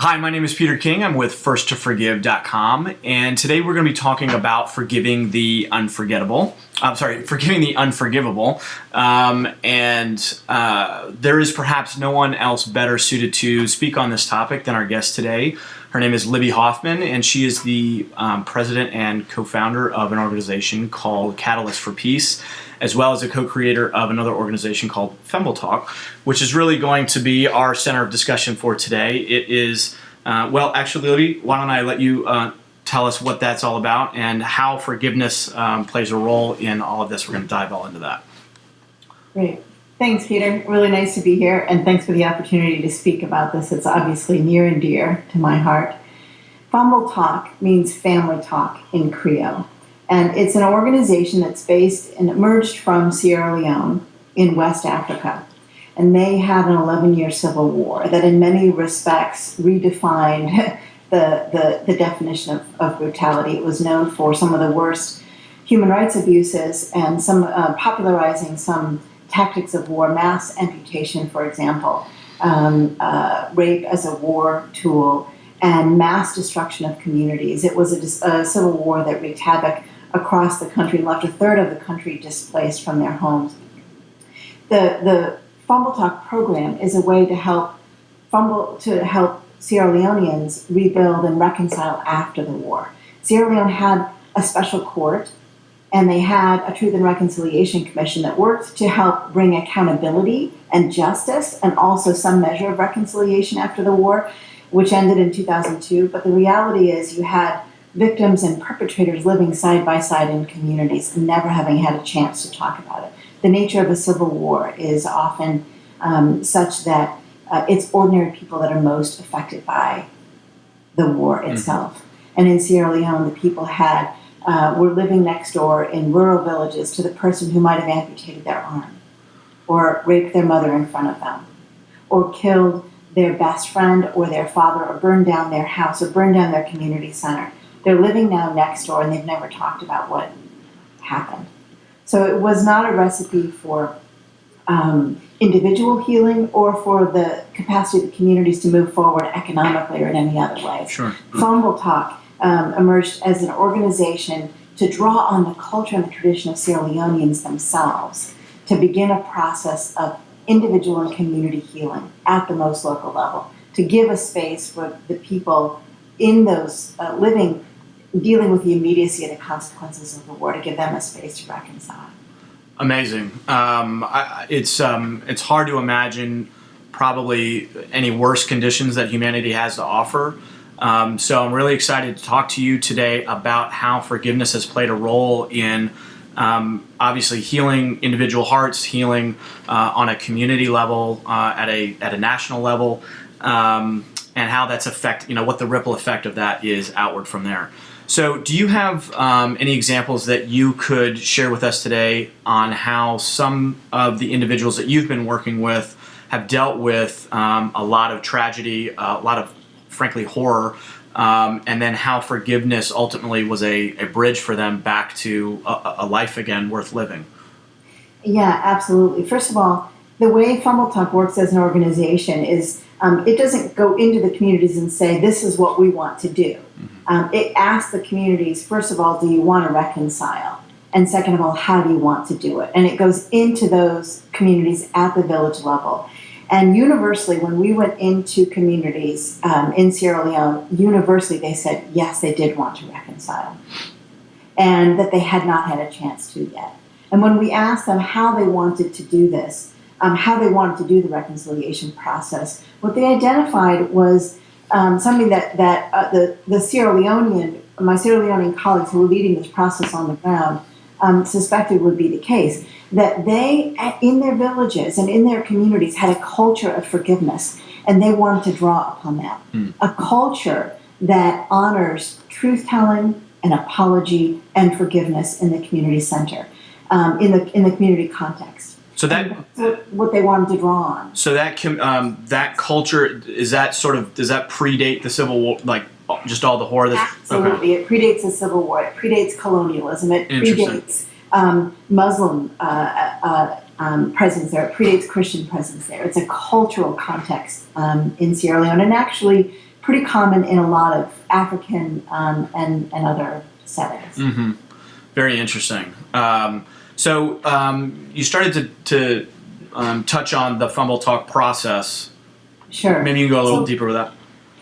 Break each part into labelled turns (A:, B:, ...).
A: Hi, my name is Peter King. I'm with FirstToForgive.com, and today we're going to be talking about forgiving the unforgettable. Forgiving the unforgivable. There is perhaps no one else better suited to speak on this topic than our guest today. Her name is Libby Hoffman, and she is the president and co-founder of an organization called Catalyst for Peace, as well as a co-creator of another organization called FirstToForgive, which is really going to be our center of discussion for today. It is, actually, Libby, why don't I let you tell us what that's all about and how forgiveness plays a role in all of this. We're going to dive all into that.
B: Great. Thanks, Peter. Really nice to be here, and thanks for the opportunity to speak about this. It's obviously near and dear to my heart. FirstToForgive means family talk in Creole, and it's an organization that's based and emerged from Sierra Leone in West Africa. And they had an 11-year civil war that in many respects redefined the definition of brutality. It was known for some of the worst human rights abuses and some popularizing some tactics of war, mass amputation, for example, rape as a war tool, and mass destruction of communities. It was a civil war that wreaked havoc across the country, left a third of the country displaced from their homes. The FirstToForgive program is a way to help Sierra Leoneans rebuild and reconcile after the war. Sierra Leone had a special court, and they had a Truth and Reconciliation Commission that worked to help bring accountability and justice and also some measure of reconciliation after the war, which ended in 2002. But the reality is you had victims and perpetrators living side by side in communities and never having had a chance to talk about it. The nature of a civil war is often such that it's ordinary people that are most affected by the war itself. Mm-hmm. And in Sierra Leone, the people were living next door in rural villages to the person who might have amputated their arm, or raped their mother in front of them, or killed their best friend or their father, or burned down their house, or burned down their community center. They're living now next door, and they've never talked about what happened. So it was not a recipe for individual healing or for the capacity of the communities to move forward economically or in any other way.
A: Sure.
B: FirstToForgive emerged as an organization to draw on the culture and the tradition of Sierra Leoneans themselves to begin a process of individual and community healing at the most local level, to give a space for the people in those dealing with the immediacy of the consequences of the war, to give them a space to reconcile.
A: Amazing. It's hard to imagine probably any worse conditions that humanity has to offer. So I'm really excited to talk to you today about how forgiveness has played a role in obviously healing individual hearts, healing on a community level, at a national level, and how that's what the ripple effect of that is outward from there. So do you have any examples that you could share with us today on how some of the individuals that you've been working with have dealt with a lot of tragedy, a lot of, frankly, horror, and then how forgiveness ultimately was a bridge for them back to a life again worth living?
B: Yeah, absolutely. First of all, the way FirstToForgive works as an organization is it doesn't go into the communities and say, this is what we want to do. Mm-hmm. It asks the communities, first of all, do you want to reconcile? And second of all, how do you want to do it? And it goes into those communities at the village level. And universally, when we went into communities in Sierra Leone, universally they said, yes, they did want to reconcile, and that they had not had a chance to yet. And when we asked them how they wanted to do this, how they wanted to do the reconciliation process, what they identified was something that my Sierra Leonean colleagues who were leading this process on the ground suspected would be the case, that they, in their villages and in their communities, had a culture of forgiveness, and they wanted to draw upon that. A culture that honors truth-telling and apology and forgiveness in the community center, in the community context.
A: So that's
B: what they wanted to draw on.
A: So that culture, does that predate the Civil War, like just all the horror?
B: Absolutely. Okay. It predates the Civil War. It predates colonialism. It predates Muslim presence there. It predates Christian presence there. It's a cultural context in Sierra Leone. And actually, pretty common in a lot of African and other settings.
A: Mm-hmm. Very interesting. So you started to touch on the Fumble Talk process.
B: Sure.
A: Maybe you can go a little deeper with that.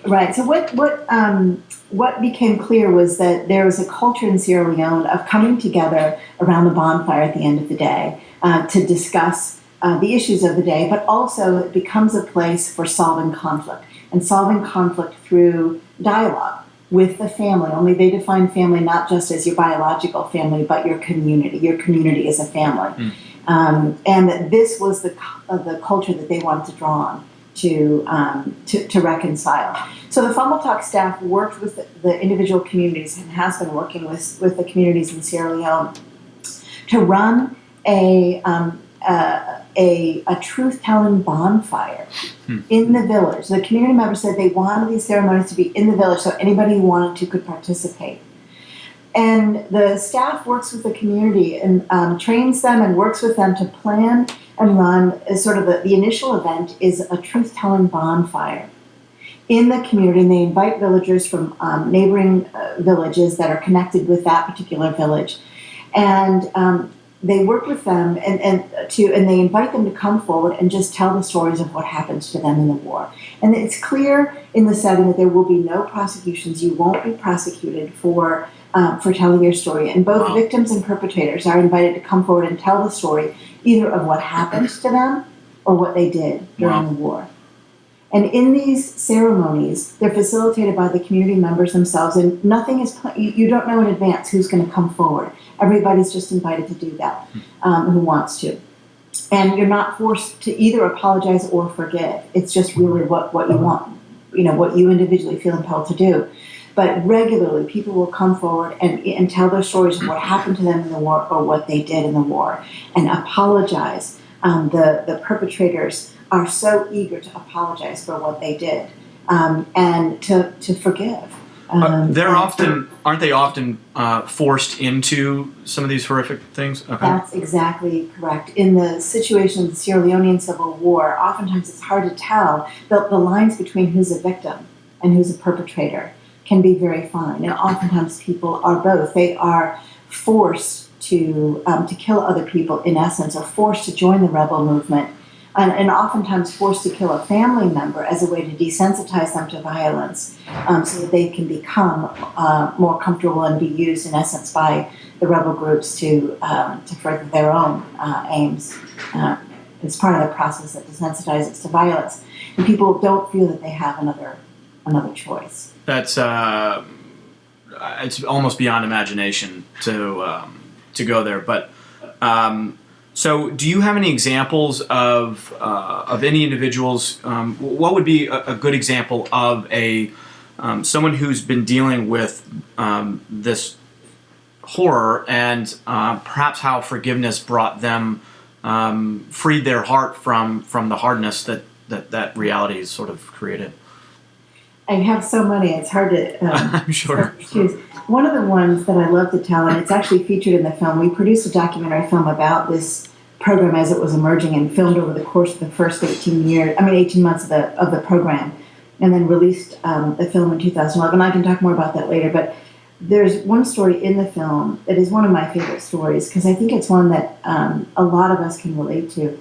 B: Right. So what became clear was that there was a culture in Sierra Leone of coming together around the bonfire at the end of the day to discuss the issues of the day, but also it becomes a place for solving conflict, and solving conflict through dialogue with the family. Only they define family not just as your biological family, but your community. Your community is a family. And that this was the culture that they wanted to draw on to reconcile. So the Fumble Talk staff worked with the individual communities and has been working with the communities in Sierra Leone to run a truth-telling bonfire in the village. The community members said they wanted these ceremonies to be in the village so anybody who wanted to could participate. And the staff works with the community and trains them and works with them to plan and run sort of the initial event is a truth-telling bonfire in the community. And they invite villagers from neighboring villages that are connected with that particular village. And they work with them and they invite them to come forward and just tell the stories of what happens to them in the war. And it's clear in the setting that there will be no prosecutions. You won't be prosecuted for telling your story. And both victims and perpetrators are invited to come forward and tell the story either of what happened to them or what they did during the war. And in these ceremonies, they're facilitated by the community members themselves, and nothing is, you don't know in advance who's going to come forward. Everybody's just invited to do that, who wants to. And you're not forced to either apologize or forgive. It's just really what you want, what you individually feel impelled to do. But regularly, people will come forward and tell their stories of what happened to them in the war or what they did in the war and apologize. The perpetrators are so eager to apologize for what they did and to forgive.
A: Aren't they often forced into some of these horrific things? Okay.
B: That's exactly correct. In the situation of the Sierra Leonean Civil War, oftentimes it's hard to tell the lines between who's a victim and who's a perpetrator can be very fine, and oftentimes people are both. They are forced to kill other people, in essence, or forced to join the rebel movement, and oftentimes forced to kill a family member as a way to desensitize them to violence, so that they can become more comfortable and be used, in essence, by the rebel groups to further their own aims. It's part of the process that desensitizes to violence, and people don't feel that they have another choice.
A: That's it's almost beyond imagination to go there. But so, do you have any examples of any individuals? What would be a good example of someone who's been dealing with this horror and perhaps how forgiveness brought them, freed their heart from the hardness that reality has sort of created?
B: I have so many, it's hard to
A: I'm sure.
B: choose. One of the ones that I love to tell, and it's actually featured in the film, we produced a documentary film about this program as it was emerging and filmed over the course of the first 18 months of the program, and then released the film in 2011. I can talk more about that later, but there's one story in the film that is one of my favorite stories because I think it's one that a lot of us can relate to.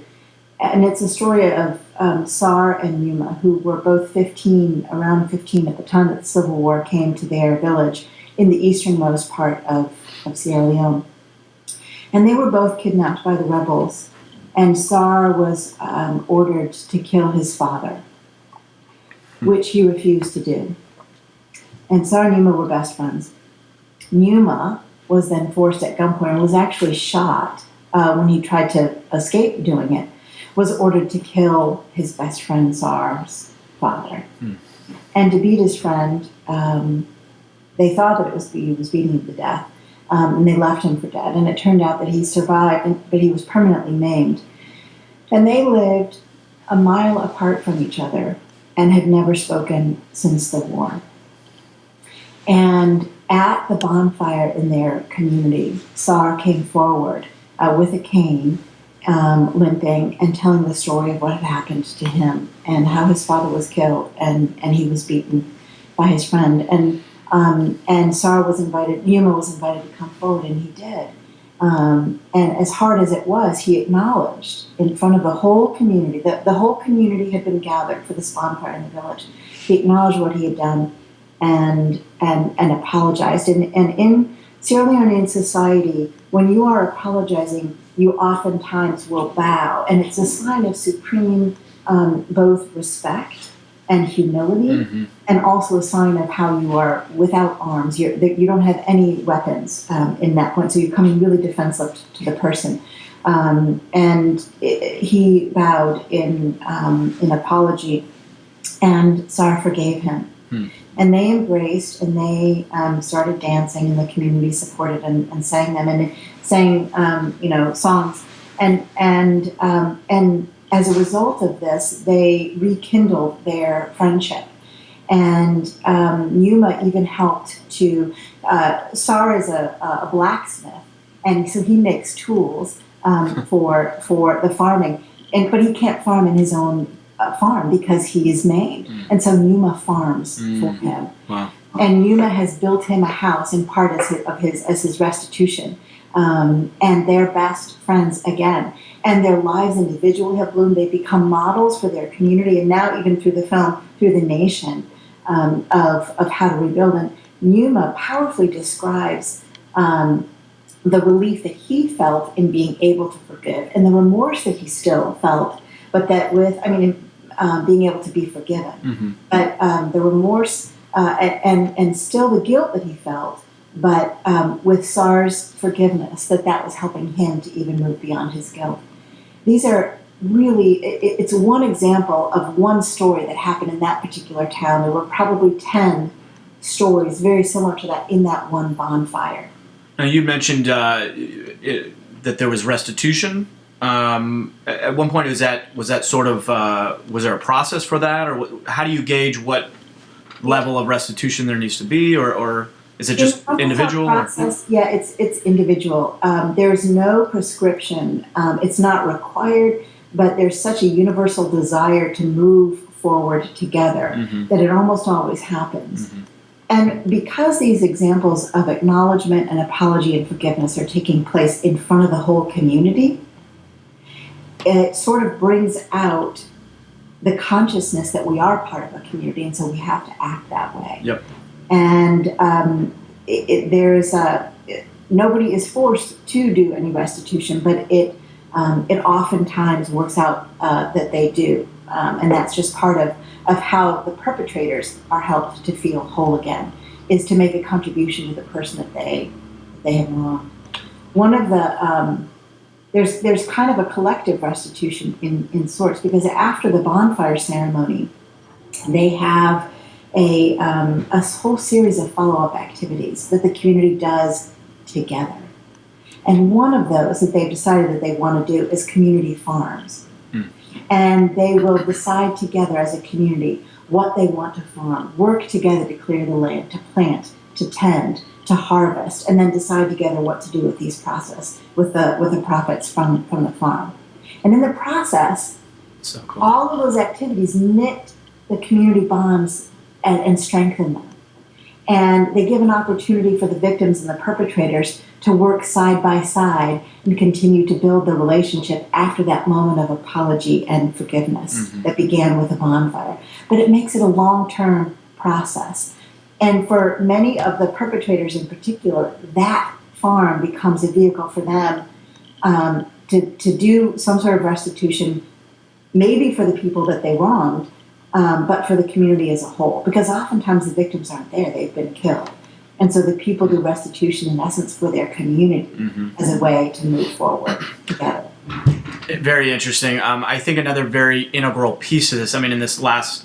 B: And it's a story of Sar and Yuma, who were both around 15 at the time that the Civil War came to their village in the easternmost part of Sierra Leone. And they were both kidnapped by the rebels, and Sar was ordered to kill his father, which he refused to do. And Sar and Yuma were best friends. Yuma was then forced at gunpoint and was actually shot when he tried to escape doing it. Was ordered to kill his best friend Sar's father. And to beat his friend, they thought that he was beating him to death, and they left him for dead. And it turned out that he survived, but he was permanently maimed. And they lived a mile apart from each other and had never spoken since the war. And at the bonfire in their community, Sar came forward with a cane, limping and telling the story of what had happened to him and how his father was killed and he was beaten by his friend, and Yuma was invited to come forward, and he did. And as hard as it was, he acknowledged in front of the whole community, that the whole community had been gathered for this bonfire in the village. He acknowledged what he had done and apologized. And in Sierra Leonean society, when you are apologizing, you oftentimes will bow. And it's a sign of supreme both respect and humility, and also a sign of how you are without arms. You don't have any weapons in that point, so you're coming really defensive to the person. He bowed in apology, and Sarah forgave him. And they embraced, and they started dancing, and the community supported and sang them, and sang songs, and as a result of this, they rekindled their friendship. And Yuma even helped to, Sar is a blacksmith, and so he makes tools for the farming, but he can't farm in his own farm because he is maimed. And so Yuma farms for him.
A: Wow.
B: And Yuma has built him a house in part as his restitution. And they're best friends again. And their lives individually have bloomed. They've become models for their community, and now even through the film, through the nation, of how to rebuild. And Yuma powerfully describes the relief that he felt in being able to forgive, and the remorse that he still felt, but that being able to be forgiven. But the remorse and still the guilt that he felt, but with Sar's forgiveness, that was helping him to even move beyond his guilt. These are really, it's one example of one story that happened in that particular town. There were probably 10 stories very similar to that in that one bonfire.
A: Now, you mentioned that there was restitution. At one point, was that sort of, was there a process for that? Or how do you gauge what level of restitution there needs to be? Or is it just individual?
B: Process, yeah, it's individual. There's no prescription. It's not required, but there's such a universal desire to move forward together that it almost always happens. And because these examples of acknowledgement and apology and forgiveness are taking place in front of the whole community, it sort of brings out the consciousness that we are part of a community, and so we have to act that way.
A: Yep.
B: And nobody is forced to do any restitution, but it oftentimes works out that they do, and that's just part of how the perpetrators are helped to feel whole again, is to make a contribution to the person that they have wronged. One of the there's kind of a collective restitution in sorts, because after the bonfire ceremony, they have a whole series of follow-up activities that the community does together. And one of those that they've decided that they want to do is community farms. And they will decide together as a community what they want to farm, work together to clear the land, to plant, to tend, to harvest, and then decide together what to do with these with the profits from the farm. And in the process,
A: so cool.
B: All of those activities knit the community bonds and strengthen them. And they give an opportunity for the victims and the perpetrators to work side by side and continue to build the relationship after that moment of apology and forgiveness that began with a bonfire. But it makes it a long-term process. And for many of the perpetrators in particular, that farm becomes a vehicle for them to do some sort of restitution, maybe for the people that they wronged, but for the community as a whole. Because oftentimes the victims aren't there, they've been killed. And so the people do restitution, in essence, for their community as a way to move forward together.
A: Very interesting. I think another very integral piece of this, in this last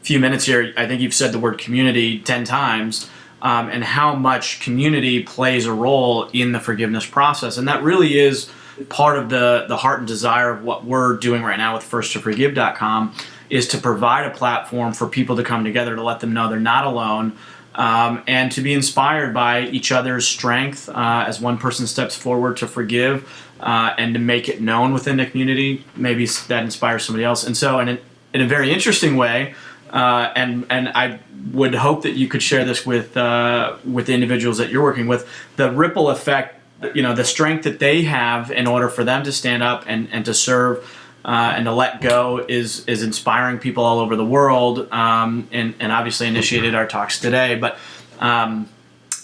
A: few minutes here, I think you've said the word community 10 times, and how much community plays a role in the forgiveness process. And that really is part of the heart and desire of what we're doing right now with FirstToForgive.com, is to provide a platform for people to come together, to let them know they're not alone, and to be inspired by each other's strength as one person steps forward to forgive and to make it known within the community. Maybe that inspires somebody else. And so in a very interesting way, and I would hope that you could share this with the individuals that you're working with, the ripple effect, the strength that they have in order for them to stand up and to serve and to let go is inspiring people all over the world, and obviously initiated our talks today. But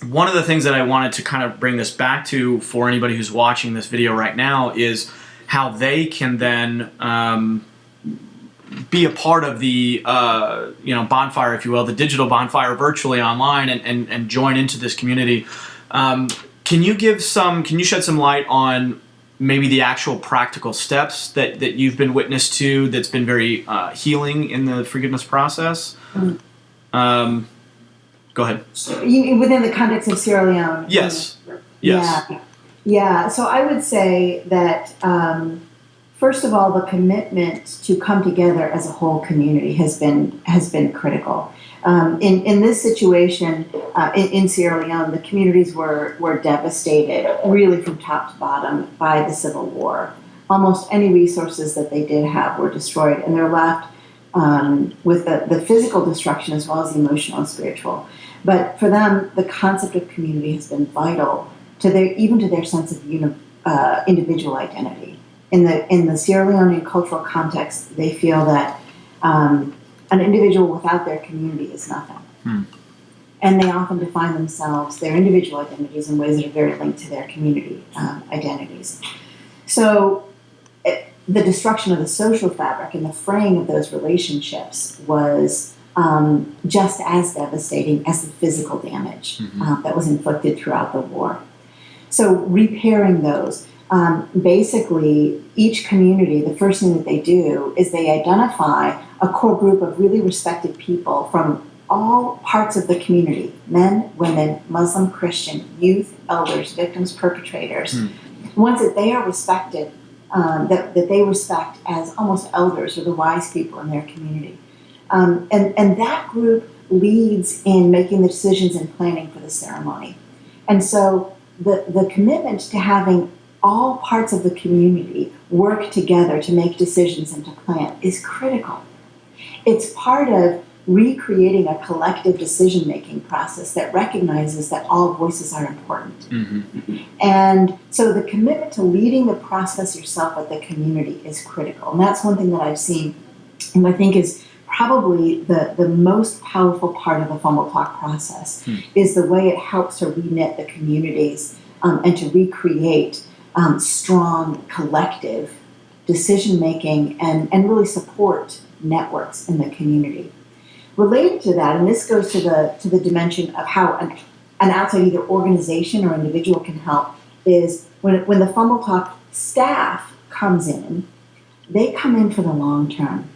A: one of the things that I wanted to kind of bring this back to for anybody who's watching this video right now is how they can then be a part of the bonfire, if you will, the digital bonfire virtually online, and join into this community. Can you shed some light on maybe the actual practical steps that you've been witness to that's been very healing in the forgiveness process? Go ahead.
B: Within the context of Sierra Leone?
A: Yes.
B: Yeah. So I would say that, first of all, the commitment to come together as a whole community has been critical. In this situation in Sierra Leone, the communities were devastated, really from top to bottom, by the civil war. Almost any resources that they did have were destroyed, and they're left with the physical destruction as well as the emotional and spiritual. But for them, the concept of community has been vital to their sense of individual identity. In the Sierra Leonean cultural context, they feel that an individual without their community is nothing. And they often define themselves, their individual identities, in ways that are very linked to their community identities. So the destruction of the social fabric and the fraying of those relationships was just as devastating as the physical damage that was inflicted throughout the war. So repairing those, basically each community, the first thing that they do is they identify a core group of really respected people from all parts of the community: men, women, Muslim, Christian, youth, elders, victims, perpetrators. Ones that they are respected, that they respect as almost elders or the wise people in their community. And that group leads in making the decisions and planning for the ceremony. And so the commitment to having all parts of the community work together to make decisions and to plan is critical. It's part of recreating a collective decision-making process that recognizes that all voices are important. And so the commitment to leading the process yourself with the community is critical. And that's one thing that I've seen, and I think is probably the most powerful part of the Fumble Talk process, is the way it helps to reknit the communities and to recreate strong collective decision-making and really support networks in the community. Related to that, and this goes to the dimension of how an outside either organization or individual can help, is when the Fumble Talk staff comes in, they come in for the long term.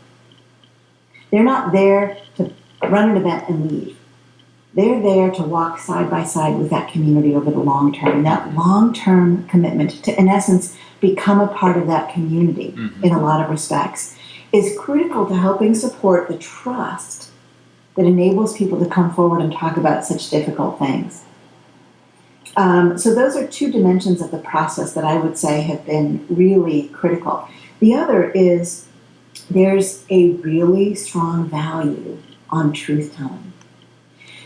B: They're not there to run an event and leave. They're there to walk side by side with that community over the long term. And that long-term commitment to, in essence, become a part of that community in a lot of respects is critical to helping support the trust that enables people to come forward and talk about such difficult things. So those are two dimensions of the process that I would say have been really critical. The other is there's a really strong value on truth-telling.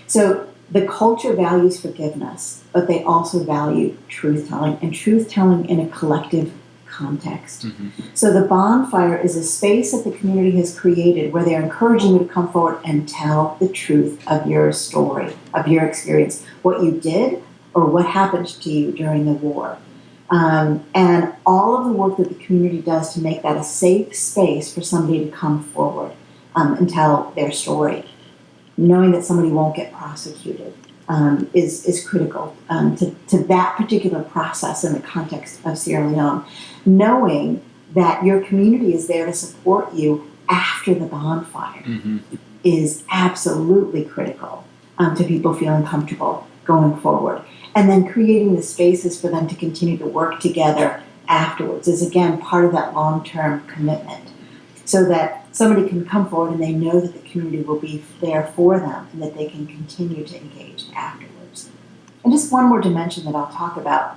B: So the culture values forgiveness, but they also value truth-telling, and truth-telling in a collective context. So the bonfire is a space that the community has created where they're encouraging you to come forward and tell the truth of your story, of your experience, what you did or what happened to you during the war. And all of the work that the community does to make that a safe space for somebody to come forward and tell their story, knowing that somebody won't get prosecuted, is critical to that particular process in the context of Sierra Leone. Knowing that your community is there to support you after the bonfire is absolutely critical to people feeling comfortable going forward. And then creating the spaces for them to continue to work together afterwards is, again, part of that long-term commitment, so that somebody can come forward and they know that the community will be there for them and that they can continue to engage afterwards. And just one more dimension that I'll talk about,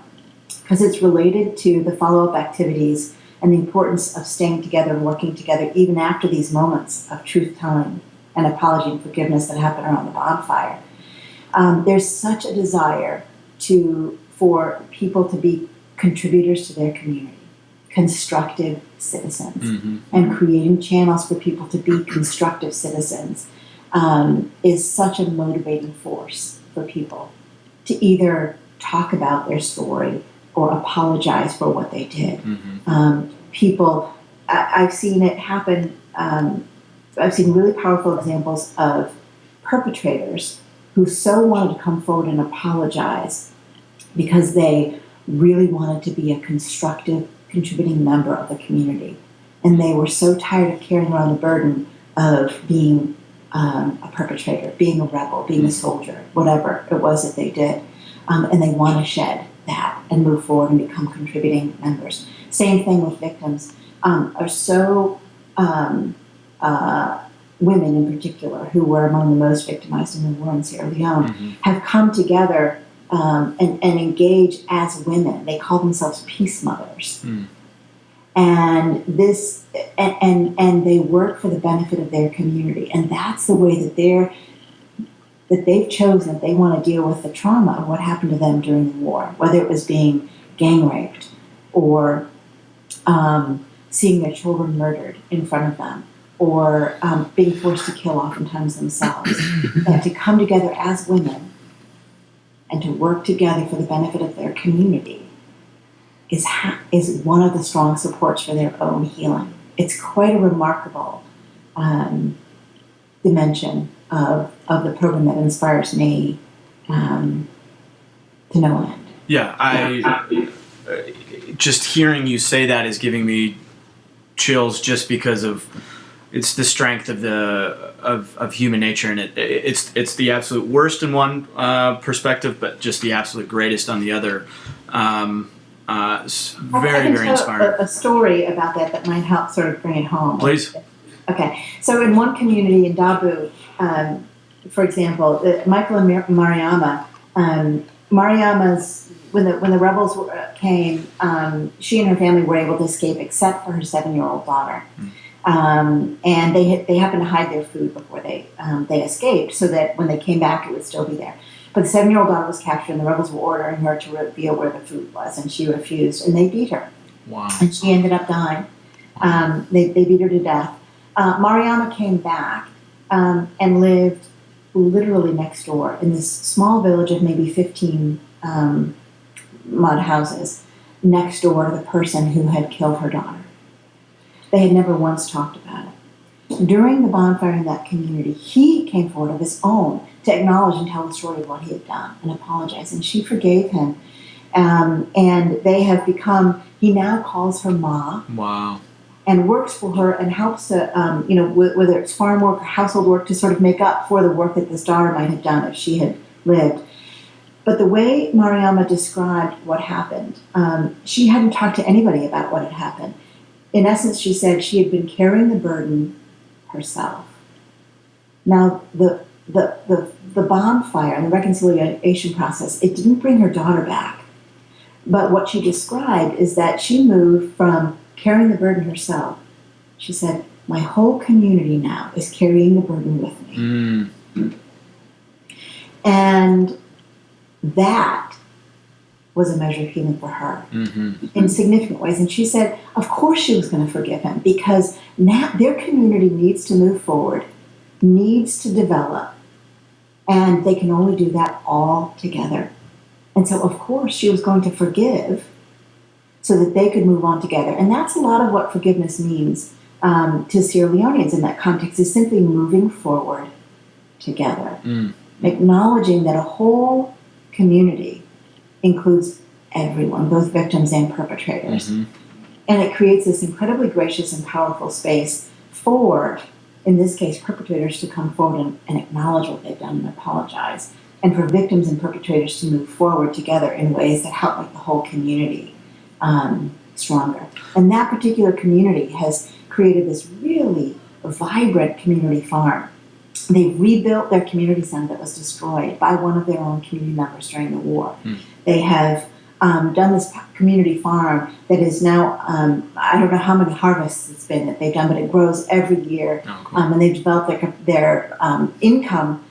B: because it's related to the follow-up activities and the importance of staying together and working together even after these moments of truth-telling and apology and forgiveness that happen around the bonfire. There's such a desire for people to be contributors to their community, constructive citizens, and creating channels for people to be constructive citizens is such a motivating force for people to either talk about their story or apologize for what they did. I've seen it happen. I've seen really powerful examples of perpetrators who so wanted to come forward and apologize because they really wanted to be a constructive, contributing member of the community. And they were so tired of carrying around the burden of being a perpetrator, being a rebel, being a soldier, whatever it was that they did. And they want to shed that and move forward and become contributing members. Same thing with victims. Women in particular, who were among the most victimized in the war in Sierra Leone, have come together and engage as women. They call themselves peace mothers. And this and they work for the benefit of their community. And that's the way that they've chosen that they want to deal with the trauma of what happened to them during the war, whether it was being gang raped or seeing their children murdered in front of them, or being forced to kill oftentimes themselves. And to come together as women and to work together for the benefit of their community is one of the strong supports for their own healing. It's quite a remarkable dimension of the program that inspires me to no end.
A: Yeah, just hearing you say that is giving me chills, just because of it's the strength of human nature, and it's the absolute worst in one perspective, but just the absolute greatest on the other. It's very, very inspiring.
B: A story about that might help sort of bring it home.
A: Please.
B: Okay, so in one community in Dabu, for example, Michael and Mariama, Mariama's when the rebels came, she and her family were able to escape, except for her 7-year-old daughter. And they happened to hide their food before they escaped, so that when they came back, it would still be there. But the 7-year-old daughter was captured, and the rebels were ordering her to reveal where the food was, and she refused, and they beat her.
A: Wow!
B: And she ended up dying. They beat her to death. Mariama came back and lived literally next door in this small village of maybe 15 mud houses next door to the person who had killed her daughter. They had never once talked about it. During the bonfire in that community, he came forward of his own to acknowledge and tell the story of what he had done and apologize, and she forgave him. And they have become, he now calls her Ma.
A: Wow. And
B: works for her and helps, whether it's farm work or household work, to sort of make up for the work that this daughter might have done if she had lived. But the way Mariama described what happened, she hadn't talked to anybody about what had happened. In essence, she said she had been carrying the burden herself. Now, the bonfire and the reconciliation process, it didn't bring her daughter back. But what she described is that she moved from carrying the burden herself. She said, my whole community now is carrying the burden with me. And that was a measure of healing for her in significant ways. And she said, of course she was going to forgive him, because now their community needs to move forward, needs to develop, and they can only do that all together. And so, of course, she was going to forgive so that they could move on together. And that's a lot of what forgiveness means to Sierra Leoneans in that context, is simply moving forward together, acknowledging that a whole community includes everyone, both victims and perpetrators. And it creates this incredibly gracious and powerful space for, in this case, perpetrators to come forward and acknowledge what they've done and apologize, and for victims and perpetrators to move forward together in ways that help make the whole community stronger. And that particular community has created this really vibrant community farm. They rebuilt their community center that was destroyed by one of their own community members during the war. They have done this community farm that is now, I don't know how many harvests it's been that they've done, but it grows every year.
A: Oh, cool.
B: And they've developed their income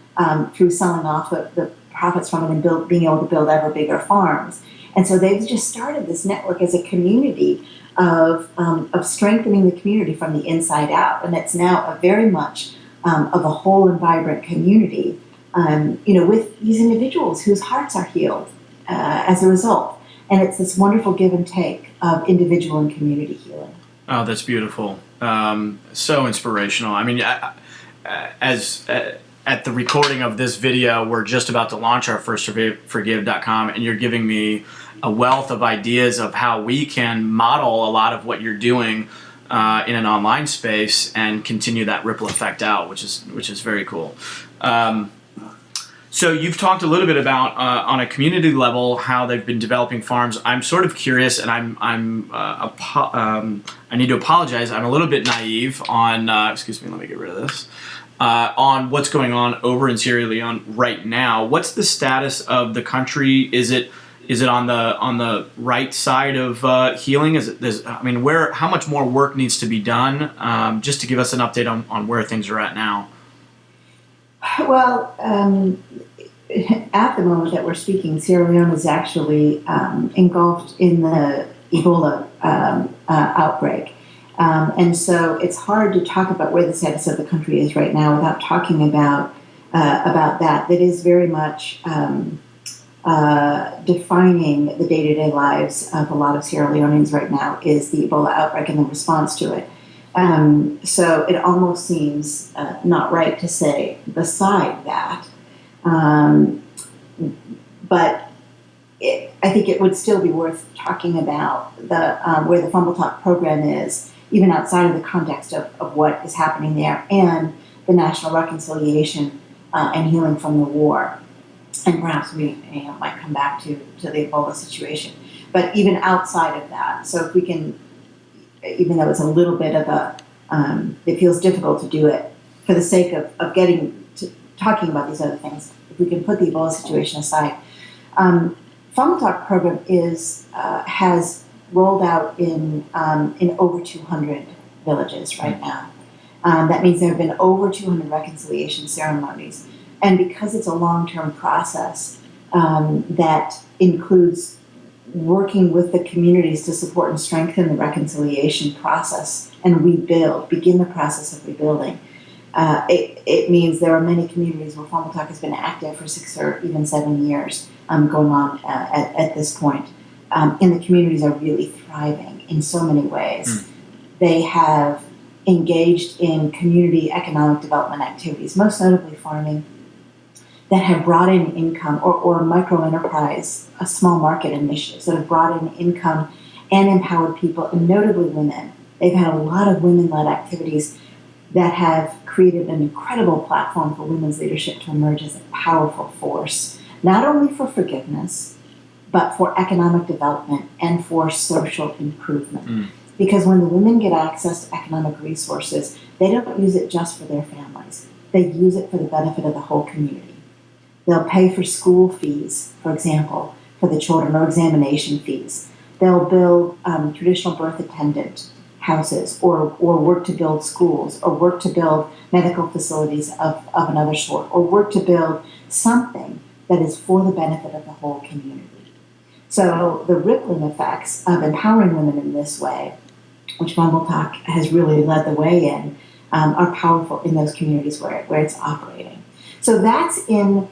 B: through selling off the profits from it and being able to build ever bigger farms. And so they've just started this network as a community of strengthening the community from the inside out. And it's now a very much of a whole and vibrant community, with these individuals whose hearts are healed as a result. And it's this wonderful give and take of individual and community healing.
A: Oh, that's beautiful. So inspirational. I mean, at the recording of this video, we're just about to launch our FirstToForgive.com, and you're giving me a wealth of ideas of how we can model a lot of what you're doing in an online space and continue that ripple effect out, which is very cool. So you've talked a little bit about on a community level how they've been developing farms. I'm sort of curious, and I need to apologize. I'm a little bit naive on. Excuse me. Let me get rid of this. On what's going on over in Sierra Leone right now. What's the status of the country? Is it on the right side of healing? How much more work needs to be done? Just to give us an update on where things are at now.
B: Well, at the moment that we're speaking, Sierra Leone is actually engulfed in the Ebola outbreak. And so it's hard to talk about where the status of the country is right now without talking about that. That is very much defining the day-to-day lives of a lot of Sierra Leoneans right now is the Ebola outbreak and the response to it. So it almost seems not right to say beside that. But I think it would still be worth talking about where the Fumble Talk program is, even outside of the context of what is happening there, and the national reconciliation and healing from the war. And perhaps we might come back to the Ebola situation. But even outside of that, so if we can, even though it's a little bit of it feels difficult to do it for the sake of getting to talking about these other things, if we can put the Ebola situation aside. Fumble Talk program has rolled out in over 200 villages right now. That means there have been over 200 reconciliation ceremonies. And because it's a long-term process that includes working with the communities to support and strengthen the reconciliation process and begin the process of rebuilding, it means there are many communities where Fumble Talk has been active for 6 or even 7 years going on at this point. And the communities are really thriving in so many ways. They have engaged in community economic development activities, most notably farming, that have brought in income, or micro-enterprise, small market initiatives that have brought in income and empowered people, and notably women. They've had a lot of women-led activities that have created an incredible platform for women's leadership to emerge as a powerful force, not only for forgiveness, but for economic development and for social improvement. Because when the women get access to economic resources, they don't use it just for their families. They use it for the benefit of the whole community. They'll pay for school fees, for example, for the children, or examination fees. They'll build traditional birth attendant houses, or work to build schools, or work to build medical facilities of another sort, or work to build something that is for the benefit of the whole community. So the rippling effects of empowering women in this way, which Fumble Talk has really led the way in, are powerful in those communities where it's operating. So that's in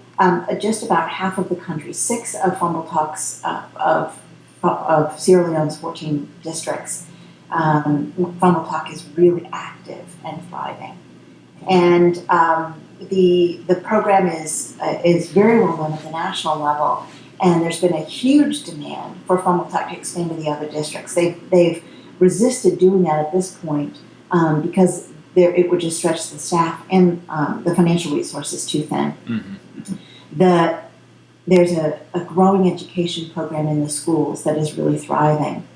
B: just about half of the country. 6 of Fumble Talk's of Sierra Leone's 14 districts. Fumble Talk is really active and thriving, and the program is very well known at the national level. And there's been a huge demand for Fumble Talk to expand to the other districts. They've resisted doing that at this point because it would just stretch the staff and the financial resources too thin. There's a growing education program in the schools that is really thriving,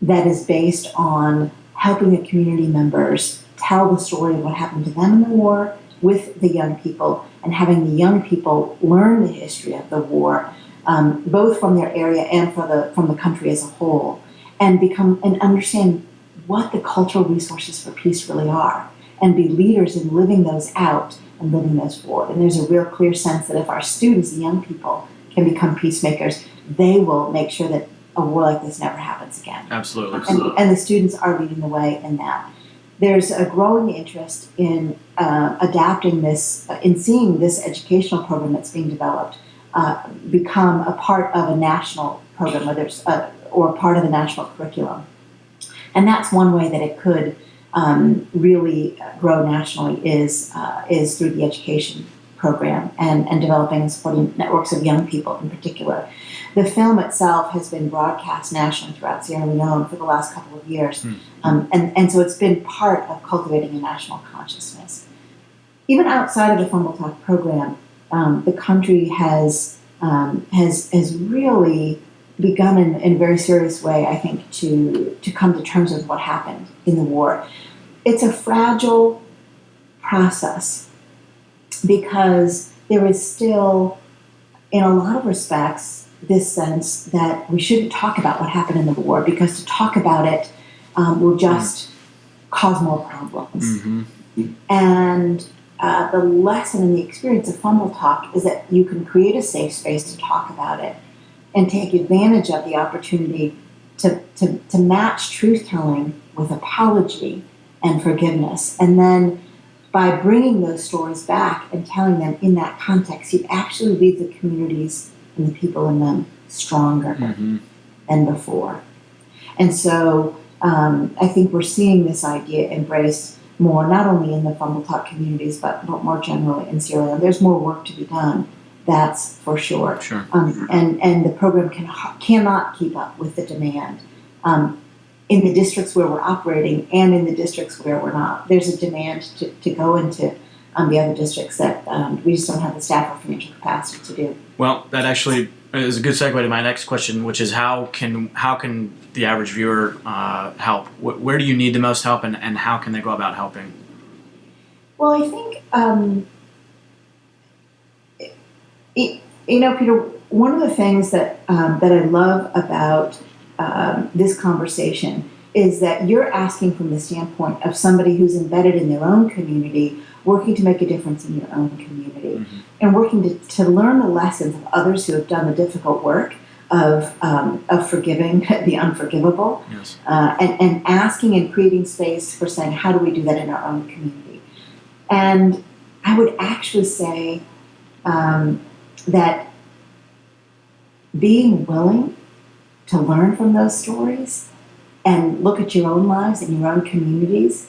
B: that is based on helping the community members tell the story of what happened to them in the war with the young people, and having the young people learn the history of the war both from their area and from the country as a whole, and understand what the cultural resources for peace really are, and be leaders in living those out and living those forward. And there's a real clear sense that if our students, the young people, can become peacemakers, they will make sure that a war like this never happens again.
A: Absolutely.
B: And the students are leading the way in that. There's a growing interest in adapting this, in seeing this educational program that's being developed become a part of a national program, or part of the national curriculum. And that's one way that it could really grow nationally is through the education program and developing and supporting networks of young people in particular. The film itself has been broadcast nationally throughout Sierra Leone for the last couple of years, and so it's been part of cultivating a national consciousness. Even outside of the Fumble Talk program, the country has really begun in a very serious way, I think, to come to terms with what happened in the war. It's a fragile process because there is still, in a lot of respects, this sense that we shouldn't talk about what happened in the war because to talk about it will just cause more problems. Mm-hmm. And the lesson and the experience of Fumble Talk is that you can create a safe space to talk about it and take advantage of the opportunity to match truth-telling with apology and forgiveness. And then by bringing those stories back and telling them in that context, you actually leave the communities and the people in them stronger than before. And so I think we're seeing this idea embraced more, not only in the Fumble Talk communities, but more generally in Sierra Leone. There's more work to be done, that's for sure. And the program cannot keep up with the demand. In the districts where we're operating and in the districts where we're not, there's a demand to go into the other districts that we just don't have the staff or financial capacity to do.
A: Well, that actually is a good segue to my next question, which is how can the average viewer help? Where do you need the most help, and how can they go about helping?
B: Well, I think, Peter, one of the things that I love about this conversation is that you're asking from the standpoint of somebody who's embedded in their own community, working to make a difference in your own community, and working to learn the lessons of others who have done the difficult work of forgiving the unforgivable, and asking and creating space for saying, how do we do that in our own community? And I would actually say that being willing to learn from those stories and look at your own lives and your own communities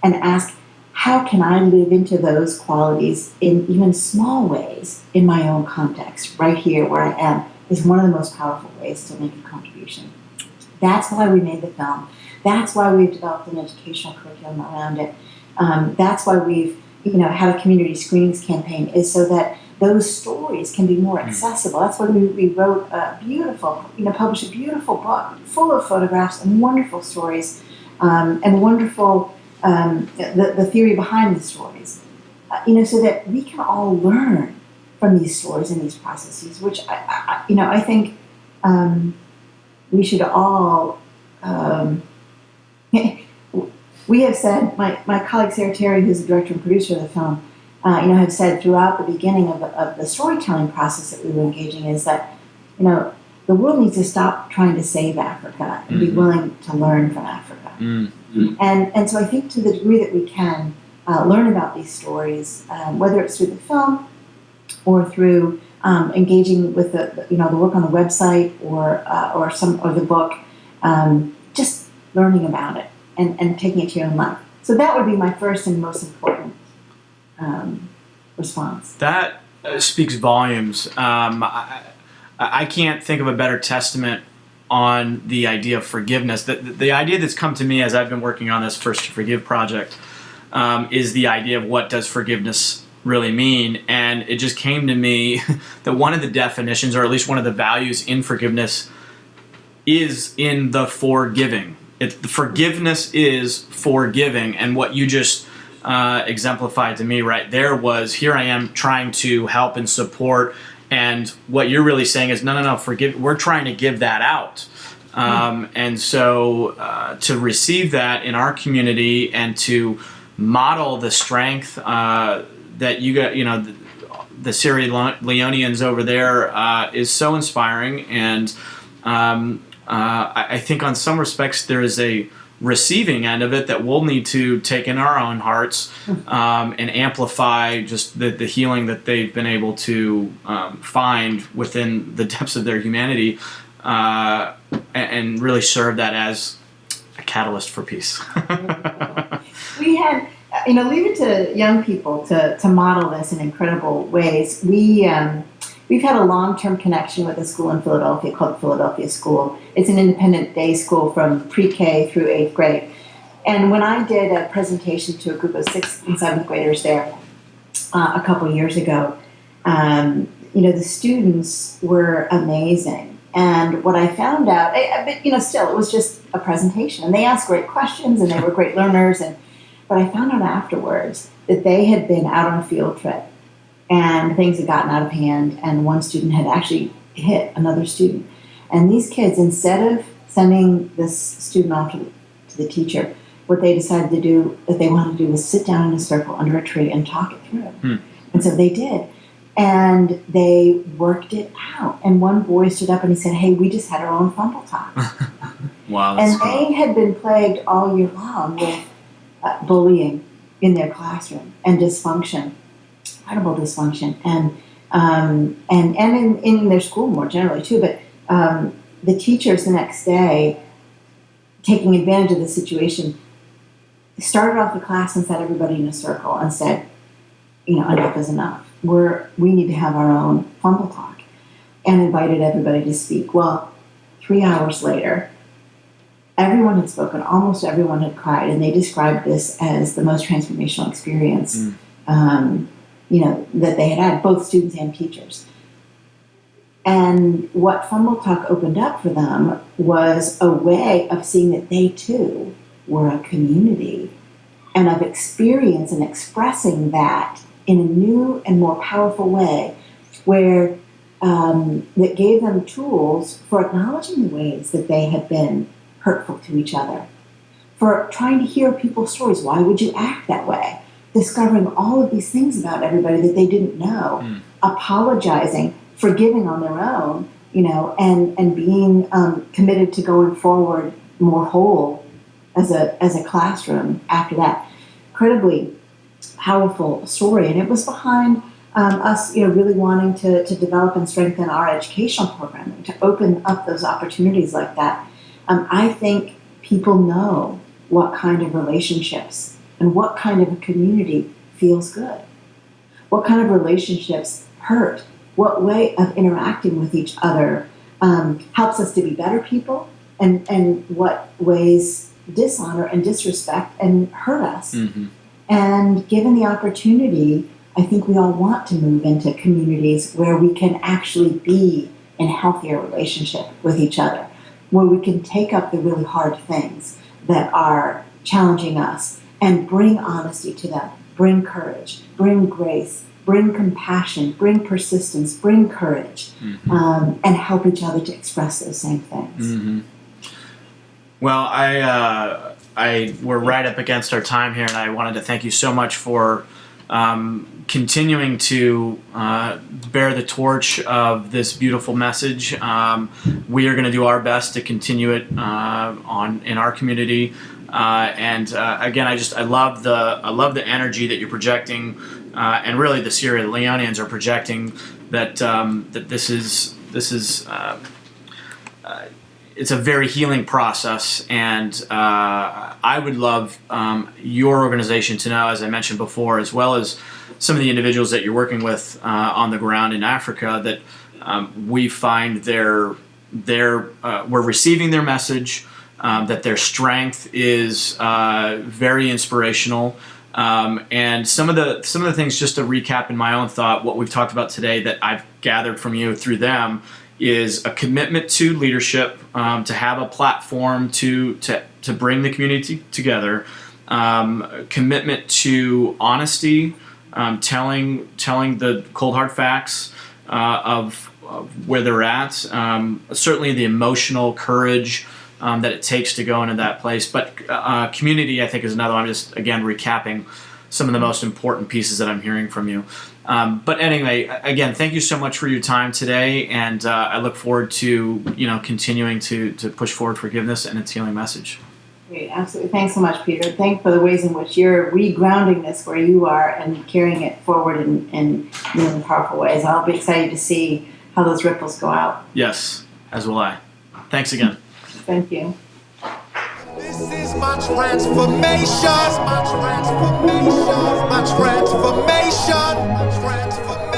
B: and ask, how can I live into those qualities in even small ways in my own context, right here where I am, is one of the most powerful ways to make a contribution. That's why we made the film. That's why we've developed an educational curriculum around it. That's why we've had a community screenings campaign, is so that those stories can be more accessible. That's why we wrote a beautiful, published a beautiful book full of photographs and wonderful stories, and wonderful the theory behind the stories, so that we can all learn from these stories and these processes, which I think we should all. We have said, my colleague Sarah Terry, who's the director and producer of the film, have said throughout the beginning of the storytelling process that we were engaging is that, the world needs to stop trying to save Africa and be willing to learn from Africa. And so I think to the degree that we can learn about these stories, whether it's through the film or through engaging with the work on the website or the book, just learning about it and taking it to your own life. So that would be my first and most important response.
A: That speaks volumes. I can't think of a better testament on the idea of forgiveness. The idea that's come to me as I've been working on this First to Forgive project is the idea of what does forgiveness really mean. And it just came to me that one of the definitions, or at least one of the values in forgiveness, is in the forgiving. The forgiveness is forgiving. And what you just exemplified to me right there was, here I am trying to help and support And what you're really saying is, no, forgive. We're trying to give that out. And so to receive that in our community and to model the strength that you got, the Sierra Leoneans over there is so inspiring. And I think on some respects there is a receiving end of it that we'll need to take in our own hearts and amplify just the healing that they've been able to find within the depths of their humanity and really serve that as a catalyst for peace.
B: We had, leave it to young people to model this in incredible ways. We've had a long-term connection with a school in Philadelphia called Philadelphia School. It's an independent day school from pre-K through 8th grade. And when I did a presentation to a group of 6th and 7th graders there a couple years ago, the students were amazing. And what I found out, but still, it was just a presentation. And they asked great questions, and they were great learners. But I found out afterwards that they had been out on a field trip, and things had gotten out of hand, and one student had actually hit another student. And these kids, instead of sending this student off to the teacher, what they decided to do, that they wanted to do, was sit down in a circle under a tree and talk it through. And so they did. And they worked it out. And one boy stood up and he said, "Hey, we just had our own fumble talk."
A: Wow, that's
B: and
A: cool.
B: They had been plagued all year long with bullying in their classroom and dysfunction, incredible dysfunction, and in their school more generally too. But the teachers the next day, taking advantage of the situation, started off the class and set everybody in a circle and said, enough is enough. We need to have our own fumble talk, and invited everybody to speak. Well, 3 hours later, everyone had spoken, almost everyone had cried, and they described this as the most transformational experience, that they had, both students and teachers. And what Fumble Talk opened up for them was a way of seeing that they too were a community, and of experience and expressing that in a new and more powerful way, where that gave them tools for acknowledging the ways that they had been hurtful to each other, for trying to hear people's stories. Why would you act that way? Discovering all of these things about everybody that they didn't know, apologizing, forgiving on their own, and being committed to going forward more whole as a classroom after that. Incredibly powerful story, and it was behind us, really wanting to develop and strengthen our educational programming, to open up those opportunities like that. I think people know what kind of relationships and what kind of a community feels good, what kind of relationships hurt, what way of interacting with each other helps us to be better people, and what ways dishonor and disrespect and hurt us. And given the opportunity, I think we all want to move into communities where we can actually be in healthier relationship with each other, where we can take up the really hard things that are challenging us and bring honesty to them, bring courage, bring grace, bring compassion, bring persistence, bring courage, and help each other to express those same things.
A: Well, we're right up against our time here, and I wanted to thank you so much for continuing to bear the torch of this beautiful message. We are going to do our best to continue it in our community. And again, I love the energy that you're projecting, and really the Sierra Leoneans are projecting that this is it's a very healing process, and I would love your organization to know, as I mentioned before, as well as some of the individuals that you're working with on the ground in Africa, that we find we're receiving their message, that their strength is very inspirational, and some of the things, just to recap in my own thought, what we've talked about today that I've gathered from you through them is a commitment to leadership, to have a platform to bring the community together, commitment to honesty, telling the cold hard facts, of where they're at. Certainly the emotional courage that it takes to go into that place. But community, I think, is another one. I'm just, again, recapping some of the most important pieces that I'm hearing from you. But anyway, again, thank you so much for your time today, and I look forward to continuing to push forward forgiveness and its healing message.
B: Great, absolutely. Thanks so much, Peter. Thanks for the ways in which you're regrounding this where you are and carrying it forward in really powerful ways. I'll be excited to see how those ripples go out.
A: Yes, as will I. Thanks again.
B: Thank you.
C: This is my transformation, my transformation, my transformation, my transformation.